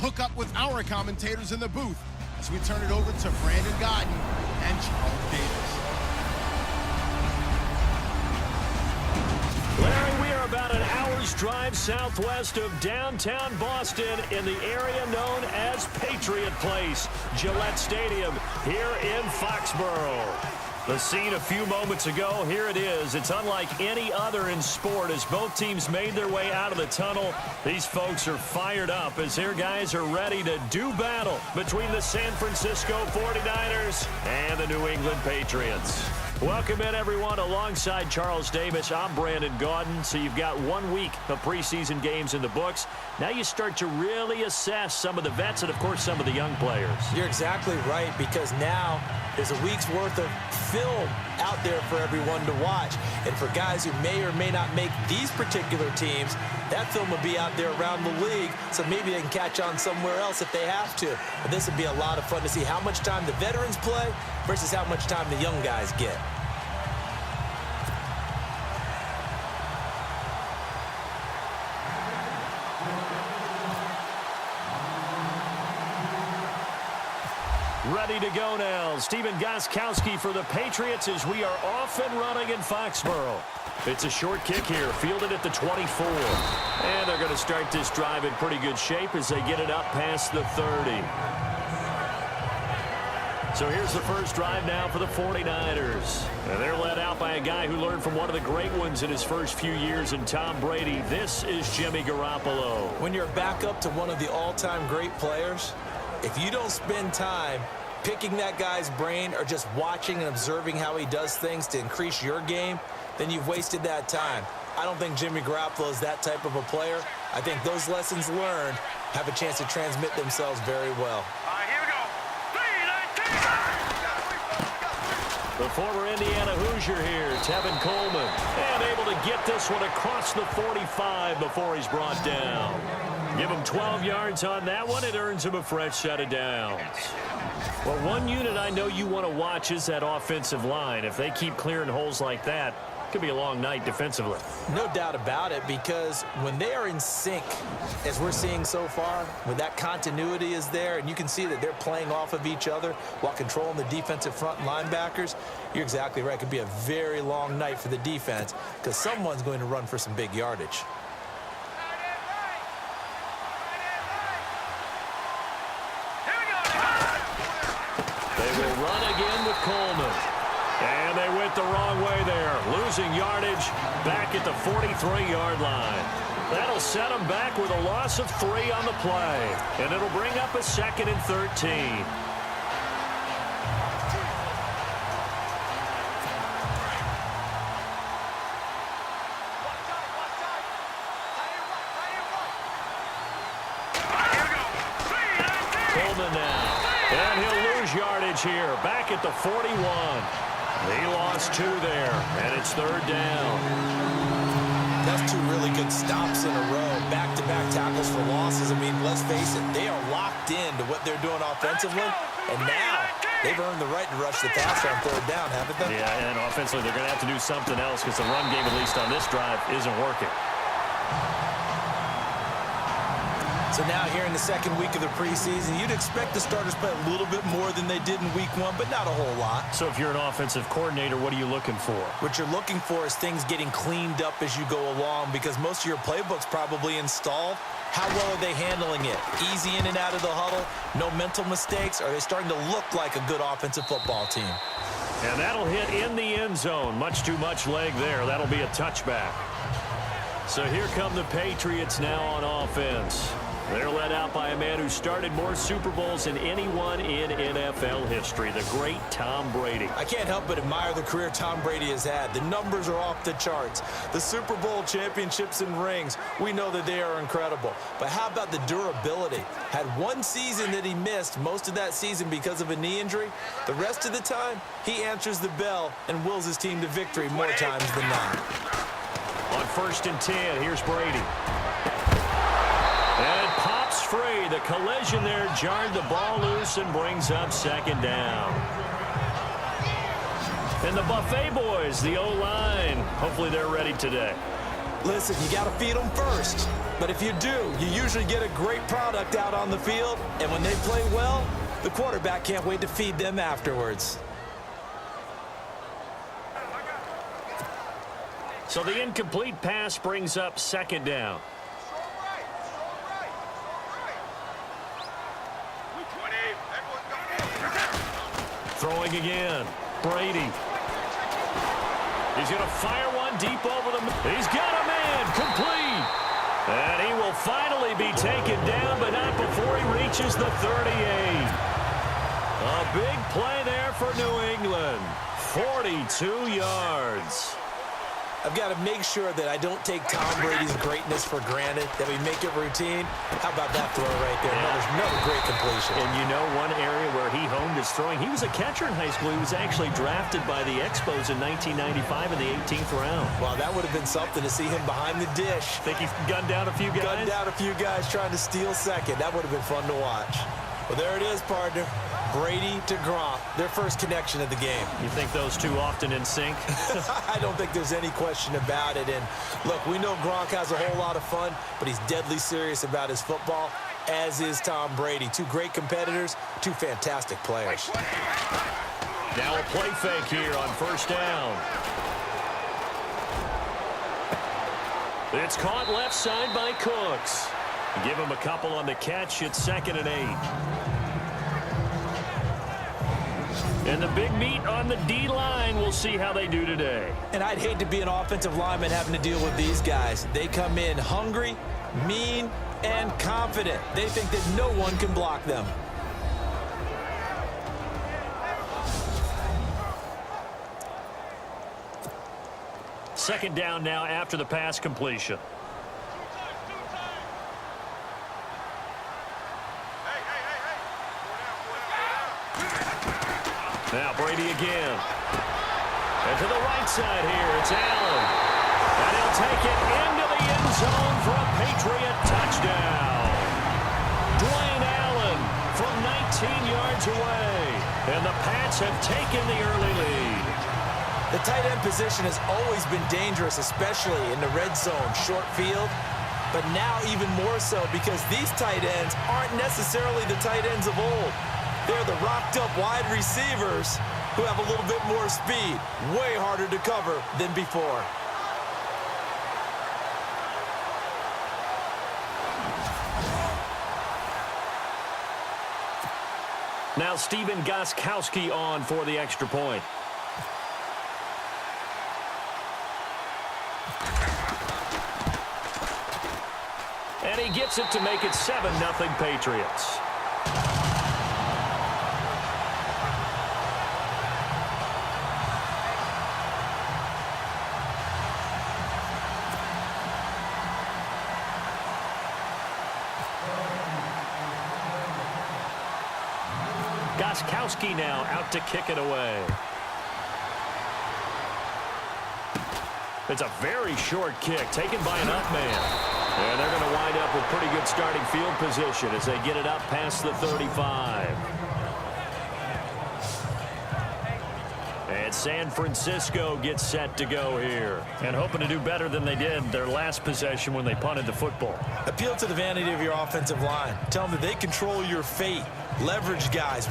hook up with our commentators in the booth as we turn it over to Brandon Gaudin and Charles Davis. Larry, we are about an hour's drive southwest of downtown Boston in the area known as Patriot Place, Gillette Stadium here in Foxborough. The scene a few moments ago, here it is. It's unlike any other in sport as both teams made their way out of the tunnel. These folks are fired up as their guys are ready to do battle between the San Francisco 49ers and the New England Patriots. Welcome in, everyone. Alongside Charles Davis, I'm Brandon Gaudin. So you've got 1 week of preseason games in the books. Now you start to really assess some of the vets and, of course, some of the young players. You're exactly right, because now there's a week's worth of film out there for everyone to watch. And for guys who may or may not make these particular teams, that film will be out there around the league, so maybe they can catch on somewhere else if they have to. But this would be a lot of fun to see how much time the veterans play versus how much time the young guys get. Ready to go now. Stephen Gostkowski for the Patriots as we are off and running in Foxborough. It's a short kick here, fielded at the 24. And they're going to start this drive in pretty good shape as they get it up past the 30. So here's the first drive now for the 49ers. And they're led out by a guy who learned from one of the great ones in his first few years in Tom Brady. This is Jimmy Garoppolo. When you're back up to one of the all-time great players, if you don't spend time picking that guy's brain or just watching and observing how he does things to increase your game, then you've wasted that time. I don't think Jimmy Garoppolo is that type of a player. I think those lessons learned have a chance to transmit themselves very well. Here we go. 3, 19. The former Indiana Hoosier here, Tevin Coleman, and able to get this one across the 45 before he's brought down. Give him 12 yards on that one. It earns him a fresh set of downs. Well, one unit I know you want to watch is that offensive line. If they keep clearing holes like that, it could be a long night defensively. No doubt about it, because when they are in sync, as we're seeing so far, when that continuity is there, and you can see that they're playing off of each other while controlling the defensive front linebackers, you're exactly right. It could be a very long night for the defense because someone's going to run for some big yardage. Coleman. And they went the wrong way there. Losing yardage back at the 43-yard line. That'll set them back with a loss of 3 on the play. And it'll bring up a 2nd and 13. Coleman now. And he'll lose yardage here, back at the 41. He lost 2 there, and it's 3rd down. That's 2 really good stops in a row. Back-to-back tackles for losses. I mean, let's face it, they are locked into what they're doing offensively, and now they've earned the right to rush the passer on 3rd down, haven't they? Yeah, and offensively, they're going to have to do something else because the run game, at least on this drive, isn't working. So now here in the 2nd week of the preseason, you'd expect the starters to play a little bit more than they did in week 1, but not a whole lot. So if you're an offensive coordinator, what are you looking for? What you're looking for is things getting cleaned up as you go along, because most of your playbook's probably installed. How well are they handling it? Easy in and out of the huddle? No mental mistakes? Are they starting to look like a good offensive football team? And that'll hit in the end zone. Much too much leg there. That'll be a touchback. So here come the Patriots now on offense. They're led out by a man who started more Super Bowls than anyone in NFL history, the great Tom Brady. I can't help but admire the career Tom Brady has had. The numbers are off the charts. The Super Bowl championships and rings, we know that they are incredible. But how about the durability? Had 1 season that he missed, most of that season because of a knee injury. The rest of the time, he answers the bell and wills his team to victory more times than not. On 1st and 10, here's Brady. And pops free. The collision there jarred the ball loose and brings up 2nd down. And the Buffet boys, the O-line, hopefully they're ready today. Listen, you got to feed them first. But if you do, you usually get a great product out on the field, and when they play well, the quarterback can't wait to feed them afterwards. So the incomplete pass brings up second down. Throwing again. Brady. He's going to fire one deep over the middle. He's got a man. Complete. And he will finally be taken down, but not before he reaches the 38. A big play there for New England. 42 yards. I've got to make sure that I don't take Tom Brady's greatness for granted, that we make it routine. How about that throw right there? Another great completion. And you know one area where he honed his throwing? He was a catcher in high school. He was actually drafted by the Expos in 1995 in the 18th round. Wow, that would have been something to see him behind the dish. Think he gunned down a few guys? Gunned down a few guys trying to steal second. That would have been fun to watch. Well, there it is, partner. Brady to Gronk, their first connection of the game. You think those two often in sync? I don't think there's any question about it. And look, we know Gronk has a whole lot of fun, but he's deadly serious about his football, as is Tom Brady. Two great competitors, two fantastic players. Now a play fake here on first down. It's caught left side by Cooks. Give him a couple on the catch. It's 2nd and 8. And the big meat on the D-line. We'll see how they do today. And I'd hate to be an offensive lineman having to deal with these guys. They come in hungry, mean, and confident. They think that no one can block them. Second down now after the pass completion. Now Brady again. And to the right side here, it's Allen. And he'll take it into the end zone for a Patriot touchdown. Dwayne Allen from 19 yards away. And the Pats have taken the early lead. The tight end position has always been dangerous, especially in the red zone, short field. But now even more so because these tight ends aren't necessarily the tight ends of old. They're the rocked-up wide receivers who have a little bit more speed. Way harder to cover than before. Now Stephen Gostkowski on for the extra point. And he gets it to make it 7-0 Patriots. Gostkowski now out to kick it away. It's a very short kick taken by an up man. And they're going to wind up with pretty good starting field position as they get it up past the 35. And San Francisco gets set to go here. And hoping to do better than they did their last possession when they punted the football. Appeal to the vanity of your offensive line. Tell them that they control your fate. Leverage guys.